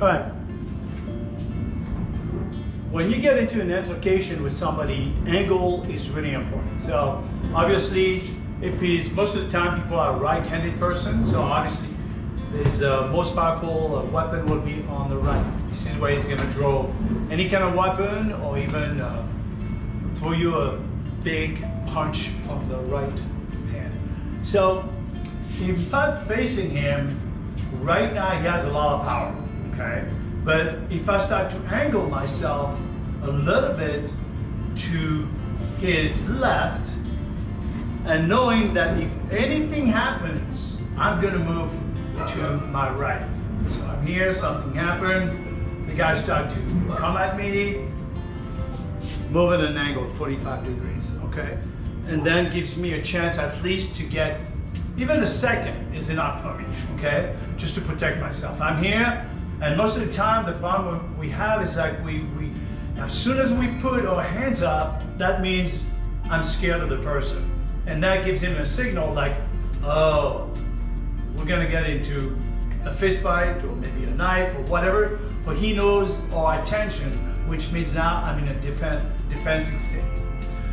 All right. When you get into an altercation with somebody, angle is really important. So obviously, if he's, most of the time people are right-handed person, so obviously his most powerful weapon will be on the right. This is where he's gonna draw any kind of weapon or even throw you a big punch from the right hand. So if I'm facing him, right now he has a lot of power, okay? But if I start to angle myself a little bit to his left, and knowing that if anything happens, I'm gonna move to my right. So I'm here, something happened, the guy started to come at me, move at an angle of 45 degrees, okay? And then gives me a chance at least to get, even a second is enough for me, okay? Just to protect myself. I'm here, and most of the time, the problem we have is like as soon as we put our hands up, that means I'm scared of the person. And that gives him a signal like, oh, we're gonna get into a fist fight or maybe a knife or whatever, but he knows our attention, which means now I'm in a defensive state.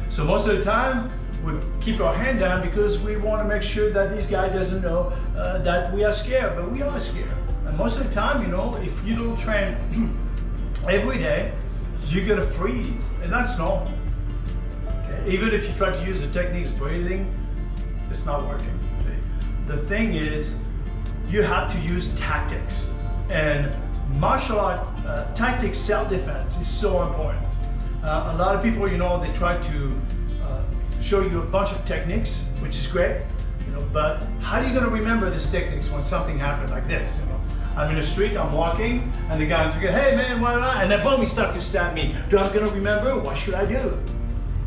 So most of the time, we keep our hand down because we wanna make sure that this guy doesn't know that we are scared, but we are scared. And most of the time, you know, if you don't train every day, you're gonna freeze, and that's normal. Okay? Even if you try to use the techniques breathing, it's not working. See? The thing is, you have to use tactics, and martial art tactics, self-defense is so important. A lot of people, you know, they try to show you a bunch of techniques, which is great, you know, but how are you gonna remember these techniques when something happens like this, you know? I'm in the street, I'm walking, and the guy's like, hey man, why not? And then boom, he starts to stab me. Do I gonna remember? What should I do?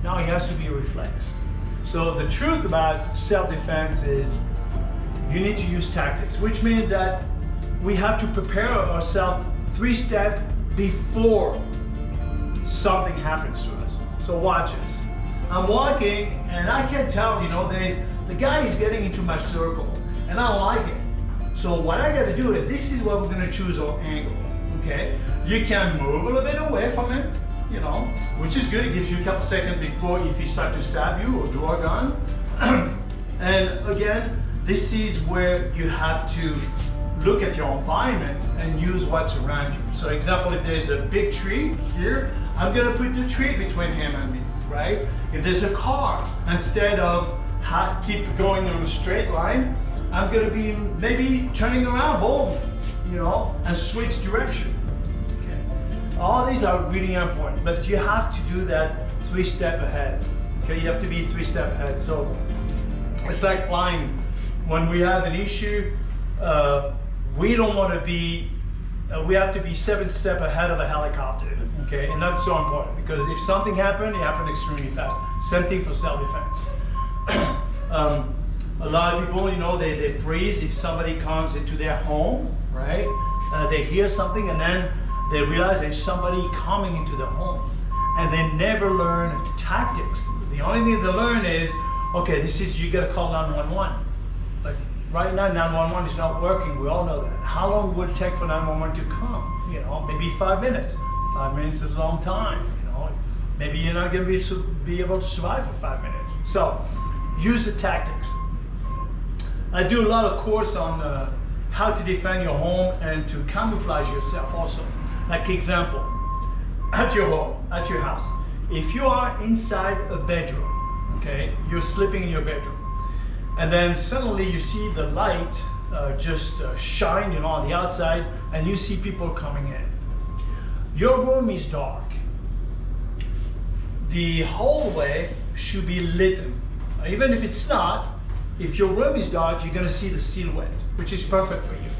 Now he has to be a reflex. So the truth about self-defense is you need to use tactics, which means that we have to prepare ourselves 3 steps before something happens to us. So watch this. I'm walking, and I can tell, you know, the guy is getting into my circle, and I don't like it. So what I gotta do is, this is where we're gonna choose our angle, okay? You can move a little bit away from him, you know, which is good. It gives you a couple seconds before if he starts to stab you or draw a gun. And again, this is where you have to look at your environment and use what's around you. So example, if there's a big tree here, I'm gonna put the tree between him and me, right? If there's a car, instead of keep going on a straight line, I'm gonna be maybe turning around, boom, you know, and switch direction. Okay. All these are really important, but you have to do that 3 steps ahead. Okay, you have to be 3 steps ahead. So it's like flying. When we have an issue, we don't want to be. We have to be 7 steps ahead of a helicopter. Okay, and that's so important because if something happens, it happens extremely fast. Same thing for self-defense. A lot of people, you know, they freeze if somebody comes into their home, right? They hear something and then they realize there's somebody coming into the home, and they never learn tactics. The only thing they learn is, okay, this is, you gotta call 911. But right now, 911 is not working. We all know that. How long would it take for 911 to come? You know, maybe 5 minutes. 5 minutes is a long time, you know. Maybe you're not gonna be able to survive for 5 minutes. So, use the tactics. I do a lot of course on how to defend your home and to camouflage yourself also. Like example, at your home, at your house, if you are inside a bedroom, okay, you're sleeping in your bedroom, and then suddenly you see the light just shine, you know, on the outside, and you see people coming in. Your room is dark. The hallway should be lit. Even if it's not, if your room is dark, you're gonna see the silhouette, which is perfect for you.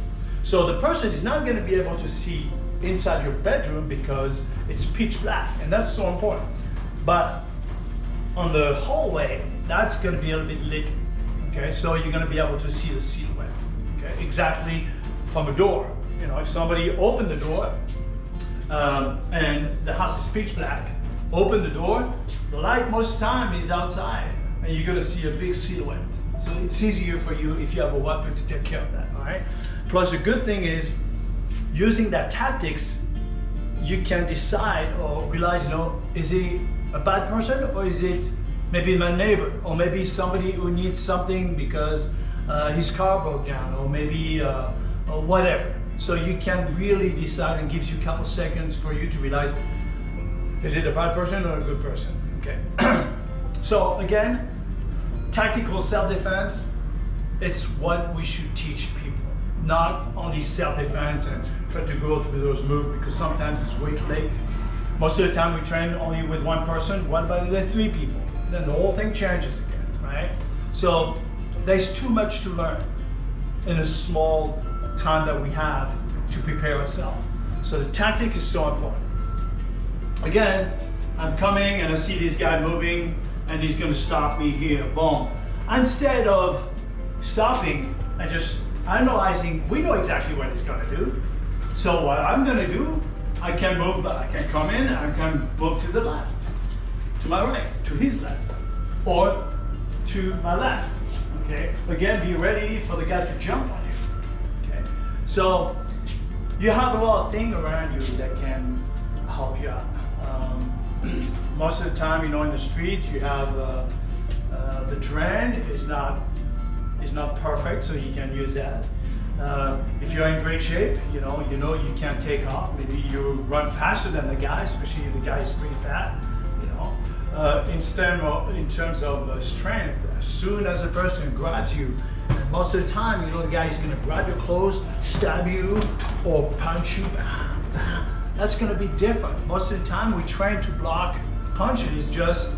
So the person is not gonna be able to see inside your bedroom because it's pitch black, and that's so important. But on the hallway, that's gonna be a little bit lit, okay? So you're gonna be able to see the silhouette, okay? Exactly from a door. You know, if somebody opened the door and the house is pitch black, open the door, the light most of the time is outside, and you're gonna see a big silhouette. So it's easier for you if you have a weapon to take care of that, all right? Plus the good thing is using that tactics, you can decide or realize, is he a bad person, or is it maybe my neighbor, or maybe somebody who needs something because his car broke down, or maybe or whatever. So you can really decide, and gives you a couple seconds for you to realize, is it a bad person or a good person? Okay. So again, tactical self-defense, it's what we should teach people. Not only self-defense and try to go through those moves, because sometimes it's way too late. Most of the time we train only with one person. What about if there are 3 people? Then the whole thing changes again, right? So there's too much to learn in a small time that we have to prepare ourselves. So the tactic is so important. Again, I'm coming and I see this guy moving and he's gonna stop me here, boom. Instead of stopping and just analyzing, we know exactly what he's gonna do. So what I'm gonna do, I can move, I can come in, I can move to the left, to my right, to his left, or to my left, okay? Again, be ready for the guy to jump on you, okay? So you have a lot of things around you that can help you out. Most of the time, in the street, you have the terrain is not perfect, so you can use that. If you're in great shape, you can't take off. Maybe you run faster than the guy, especially if the guy is pretty fat. In terms of strength, as soon as a person grabs you, and most of the time, the guy is going to grab your clothes, stab you, or punch you. That's going to be different. Most of the time, we train to block punches, just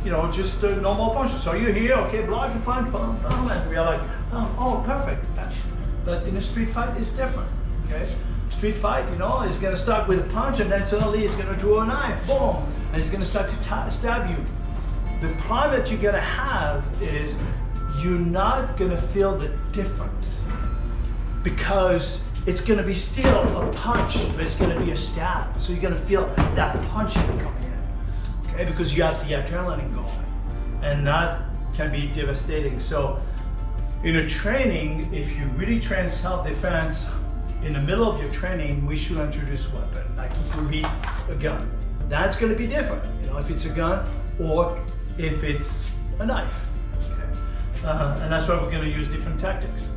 normal punches. So you're here, okay, block a punch, boom, boom, and we are like, oh, perfect. But in a street fight, it's different, okay? Street fight, is going to start with a punch, and then suddenly he's going to draw a knife, boom, and he's going to start to stab you. The problem that you're going to have is you're not going to feel the difference, because it's going to be still a punch, but it's going to be a stab. So you're going to feel that punch coming in, okay? Because you have the adrenaline going, and that can be devastating. So in a training, if you really train self-defense, in the middle of your training, we should introduce a weapon. Like it could be a gun. That's going to be different, if it's a gun or if it's a knife. Okay? And that's why we're going to use different tactics.